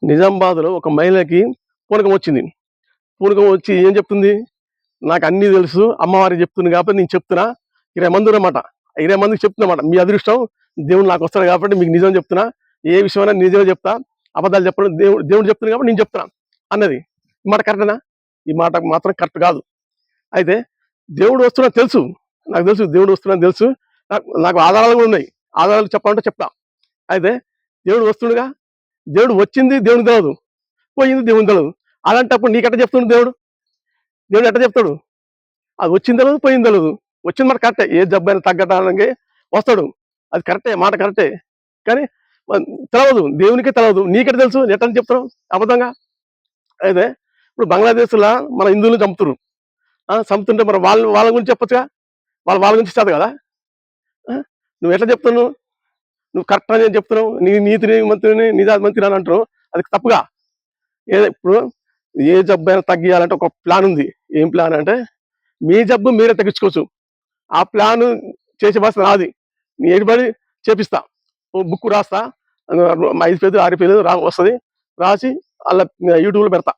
నిజామాబాద్‌లో ఒక మహిళకి పూనకం వచ్చింది. పూనకం వచ్చి ఏం చెప్తుంది? నాకు అన్నీ తెలుసు. అమ్మవారికి చెప్తుంది కాబట్టి నేను చెప్తున్నా. 20 మంది ఉన్నారన్నమాట. 20 మందికి చెప్తున్నమాట. మీ అదృష్టం దేవుడు నాకు వస్తాడు కాబట్టి మీకు నిజం చెప్తున్నా. ఏ విషయమైనా నిజమే చెప్తా. అబద్ధాలు చెప్పను. దేవుడు చెప్తుంది కాబట్టి నేను చెప్తున్నా అన్నది. ఈ మాట కరెక్టేనా? ఈ మాట మాత్రం కరెక్ట్ కాదు. అయితే దేవుడు వస్తున్నాడని తెలుసు. నాకు తెలుసు దేవుడు వస్తున్నాడని తెలుసు. నాకు ఆధారాలు కూడా ఉన్నాయి. ఆధారాలు చెప్పాలంటే చెప్తా. అయితే దేవుడు వస్తుండగా దేవుడు వచ్చింది దేవునికి తెలవదు. పోయింది దేవునికి తెలవదు. అలాంటప్పుడు నీకెట్ట చెప్తుండు దేవుడు? దేవుడు ఎట్ట చెప్తాడు? అది వచ్చింది తెలవదు, పోయింది తెలవదు. వచ్చింది మాట కరెక్టే. ఏ జబ్బైనా తగ్గడానికి వస్తాడు. అది కరెక్టే, మాట కరెక్టే. కానీ తెలవదు. దేవునికే తెలవదు. నీకెట్ట తెలుసు? ఎట్టని చెప్తావు అబద్ధంగా? అయితే ఇప్పుడు బంగ్లాదేశ్‌లో మన హిందువులను చంపుతుర్రు. చంపుతుంటే మరి వాళ్ళ గురించి చెప్పొచ్చుగా? వాళ్ళ గురించి ఇస్తది కదా! నువ్వు ఎట్లా చెప్తున్నావు? నువ్వు కరెక్ట్ అని చెప్తున్నావు. నీ నీతిని మంత్రిని నిజాతి మంత్రి అని అంటున్నావు. అది తప్పుగా. ఇప్పుడు ఏ జబ్బైనా తగ్గియాలంటే ఒక ప్లాన్ ఉంది. ఏం ప్లాన్ అంటే మీ జబ్బు మీరే తగ్గించుకోవచ్చు. ఆ ప్లాన్ చేసే బాధ్యత నాది. నీ ఎటుబడి చేపిస్తా. ఓ బుక్ రాస్తా. 5 పేజీలు 6 పేజీలు వస్తది. రాసి అలా యూట్యూబ్‌లో పెడతా.